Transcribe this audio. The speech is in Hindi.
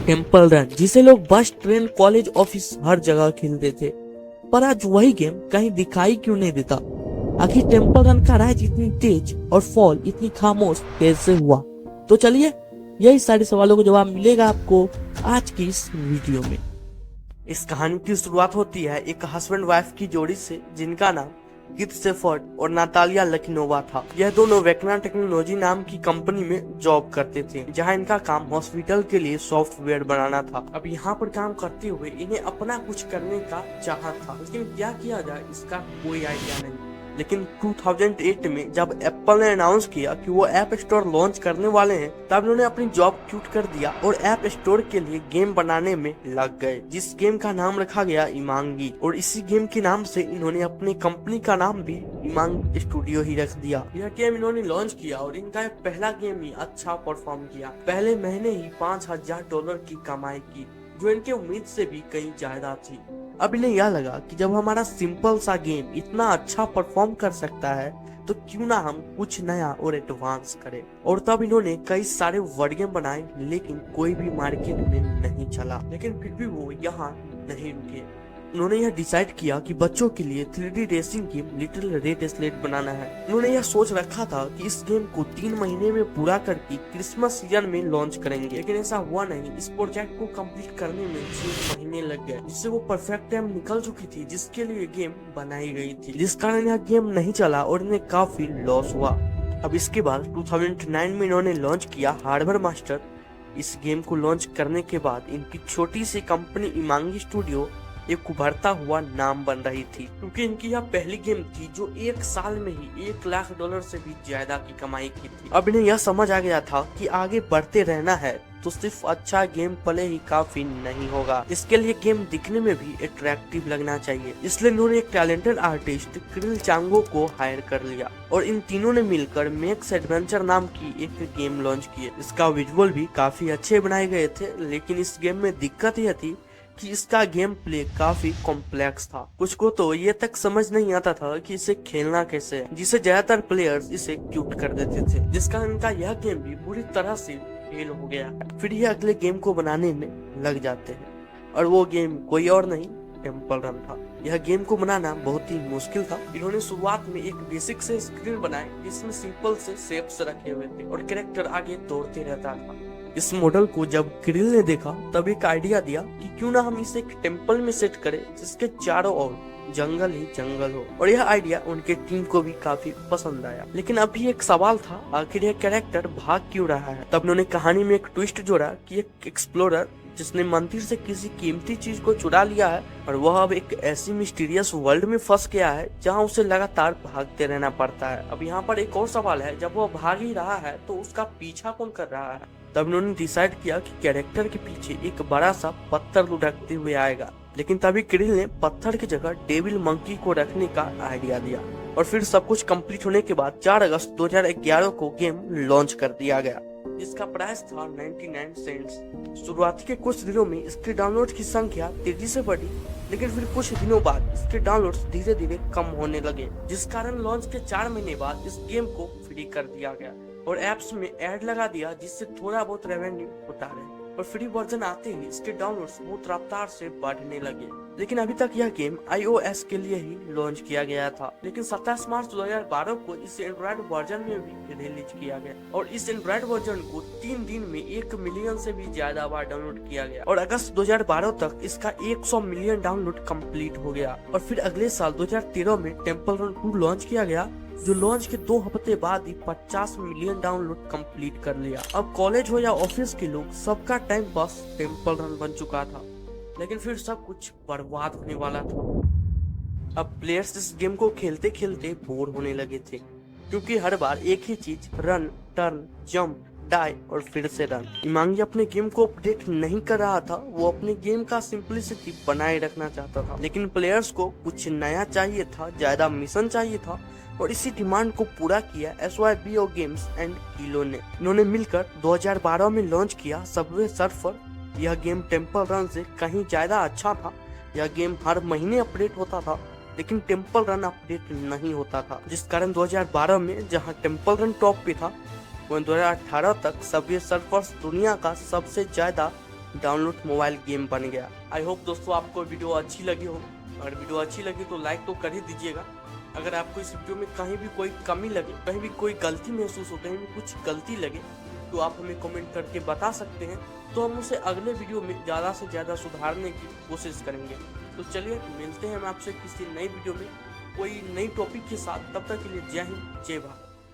टेम्पल रन, जिसे लोग बस, ट्रेन, कॉलेज, ऑफिस हर जगह खेलते थे। पर आज वही गेम कहीं दिखाई क्यों नहीं देता? आखिर टेम्पल रन का राइज इतनी तेज और फॉल इतनी खामोश कैसे हुआ? तो चलिए, यही सारे सवालों को जवाब मिलेगा आपको आज की इस वीडियो में। इस कहानी की शुरुआत होती है एक हस्बैंड वाइफ की जोड़ी से, जिनका नाम कीथ शेफर्ड और नातालिया लकिनोवा था। यह दोनों वेक्ना टेक्नोलॉजी नाम की कंपनी में जॉब करते थे, जहां इनका काम हॉस्पिटल के लिए सॉफ्टवेयर बनाना था। अब यहाँ पर काम करते हुए इन्हें अपना कुछ करने का चाहत था, लेकिन क्या किया जाए इसका कोई आइडिया नहीं। लेकिन 2008 में जब एप्पल ने अनाउंस किया कि वो ऐप स्टोर लॉन्च करने वाले हैं, तब उन्होंने अपनी जॉब क्विट कर दिया और ऐप स्टोर के लिए गेम बनाने में लग गए, जिस गेम का नाम रखा गया इमांगी। और इसी गेम के नाम से इन्होंने अपनी कंपनी का नाम भी इमांग स्टूडियो ही रख दिया। यह गेम इन्होंने लॉन्च किया और इनका पहला गेम ही अच्छा परफॉर्म किया। पहले महीने ही $5000 की कमाई की, जो इनके उम्मीद से भी कहीं ज्यादा थी। अब इन्हें यह लगा कि जब हमारा सिंपल सा गेम इतना अच्छा परफॉर्म कर सकता है, तो क्यों ना हम कुछ नया और एडवांस करें। और तब इन्होंने कई सारे वर्ड गेम बनाए, लेकिन कोई भी मार्केट में नहीं चला। लेकिन फिर भी वो यहाँ नहीं रुके। उन्होंने यह डिसाइड किया कि बच्चों के लिए 3D racing game little red slate बनाना है। उन्होंने यह सोच रखा था कि इस गेम को 3 महीने में पूरा करके क्रिसमस सीजन में लॉन्च करेंगे, लेकिन ऐसा हुआ नहीं। इस प्रोजेक्ट को कंप्लीट करने में 6 महीने लग गए, जिससे वो परफेक्ट टाइम निकल चुकी थी जिसके लिए गेम बनाई गई थी, जिस कारण यह गेम नहीं चला और इन्हें काफी लॉस हुआ। अब इसके बाद 2009 में इन्होंने लॉन्च किया हार्बर मास्टर। इस गेम को लॉन्च करने के बाद इनकी छोटी सी कंपनी इमांगी स्टूडियो एक उभरता हुआ नाम बन रही थी, क्योंकि इनकी यह पहली गेम थी जो 1 साल में ही $1 लाख से भी ज्यादा की कमाई की थी। अब इन्हें यह समझ आ गया था कि आगे बढ़ते रहना है तो सिर्फ अच्छा गेम प्ले ही काफी नहीं होगा, इसके लिए गेम दिखने में भी अट्रैक्टिव लगना चाहिए। इसलिए इन्होंने एक टैलेंटेड आर्टिस्ट क्रिल चांगो को हायर कर लिया और इन तीनों ने मिलकर मैक्स एडवेंचर नाम की एक गेम लॉन्च की। इसका विजुअल भी काफी अच्छे बनाए गए थे, लेकिन इस गेम में दिक्कत यह थी कि इसका गेम प्ले काफी कॉम्प्लेक्स था। कुछ को तो ये तक समझ नहीं आता था कि इसे खेलना कैसे है, जिसे ज्यादातर प्लेयर्स इसे क्यूट कर देते थे, जिसका इनका यह गेम भी बुरी तरह से फेल हो गया। फिर ये अगले गेम को बनाने में लग जाते हैं, और वो गेम कोई और नहीं, टेम्पल रन था। यह गेम को बनाना बहुत ही मुश्किल था। इन्होंने शुरुआत में एक बेसिक से स्क्रीन बनाई, जिसमें सिंपल से शेप्स रखे हुए थे और कैरेक्टर आगे दौड़ते रहता था। इस मॉडल को जब क्रिल ने देखा, तब एक आइडिया दिया कि क्यों ना हम इसे एक टेम्पल में सेट करें जिसके चारों ओर जंगल ही जंगल हो। और यह आइडिया उनके टीम को भी काफी पसंद आया। लेकिन अभी एक सवाल था, आखिर यह कैरेक्टर भाग क्यों रहा है? तब उन्होंने कहानी में एक ट्विस्ट जोड़ा कि एक एक्सप्लोरर जिसने मंदिर से किसी कीमती चीज को चुरा लिया है, और वह अब एक ऐसी मिस्टीरियस वर्ल्ड में फंस गया है जहां उसे लगातार भागते रहना पड़ता है। अब यहाँ पर एक और सवाल है, जब वह भाग ही रहा है तो उसका पीछा कौन कर रहा है? तब उन्होंने डिसाइड किया कि कैरेक्टर के पीछे एक बड़ा सा पत्थर लुढ़कते हुए आएगा। लेकिन तभी क्रिल ने पत्थर की जगह डेविल मंकी को रखने का आइडिया दिया, और फिर सब कुछ कंप्लीट होने के बाद 4 अगस्त 2011 को गेम लॉन्च कर दिया गया, जिसका प्राइस था 99 सेंट्स। शुरुआती के कुछ दिनों में इसके डाउनलोड की संख्या तेजी से बढ़ी, लेकिन फिर कुछ दिनों बाद इसके डाउनलोड्स धीरे धीरे कम होने लगे, जिस कारण लॉन्च के 4 महीने बाद इस गेम को फ्री कर दिया गया और एप्स में ऐड लगा दिया, जिससे थोड़ा बहुत रेवेन्यू होता रहे। और फ्री वर्जन आते ही इसके डाउनलोड्स बहुत रफ्तार से बढ़ने लगे। लेकिन अभी तक यह गेम iOS के लिए ही लॉन्च किया गया था, लेकिन 27 मार्च 2012 को इस एंड्रॉइड वर्जन में भी रिलीज किया गया, और इस एंड्रॉइड वर्जन को 3 दिन में 1 मिलियन से भी ज्यादा बार डाउनलोड किया गया, और अगस्त 2012 तक इसका 100 मिलियन डाउनलोड कंप्लीट हो गया। और फिर अगले साल 2013 में टेम्पल रन 2 लॉन्च किया गया, जो लॉन्च के 2 हफ्ते बाद ही 50 मिलियन डाउनलोड कंप्लीट कर लिया। अब कॉलेज हो या ऑफिस के लोग, सबका टाइम बस टेम्पल रन बन चुका था, लेकिन फिर सब कुछ बर्बाद होने वाला था। अब प्लेयर्स इस गेम को खेलते खेलते बोर होने लगे थे, क्योंकि हर बार एक ही चीज, रन, टर्न, जंप, डाई और फिर से रन। इमांगी अपने गेम को अपडेट नहीं कर रहा था, वो अपने गेम का सिंपलिसिटी बनाए रखना चाहता था, लेकिन प्लेयर्स को कुछ नया चाहिए था, ज्यादा मिशन चाहिए था, और इसी डिमांड को पूरा किया SYBO गेम्स एंड कीलो ने। इन्होंने मिलकर 2012 में लॉन्च किया सबवे सर्फर। यह गेम टेम्पल रन से कहीं ज्यादा अच्छा था। यह गेम हर महीने अपडेट होता था, लेकिन टेम्पल रन अपडेट नहीं होता था, जिस कारण 2012 में जहां टेम्पल रन टॉप पे था, वहीं 2018 तक सबवे सर्फर्स दुनिया का सबसे ज्यादा डाउनलोड मोबाइल गेम बन गया। आई होप दोस्तों आपको वीडियो अच्छी लगी हो। अगर वीडियो अच्छी लगी तो लाइक तो कर ही दीजिएगा। अगर आपको इस वीडियो में कहीं भी कोई कमी लगे, कहीं भी कोई गलती महसूस हो, कहीं भी कुछ गलती लगे तो आप हमें कमेंट करके बता सकते हैं, तो हम उसे अगले वीडियो में ज़्यादा से ज़्यादा सुधारने की कोशिश करेंगे। तो चलिए मिलते हैं हम आपसे किसी नई वीडियो में कोई नई टॉपिक के साथ। तब तक के लिए जय हिंद, जय भारत।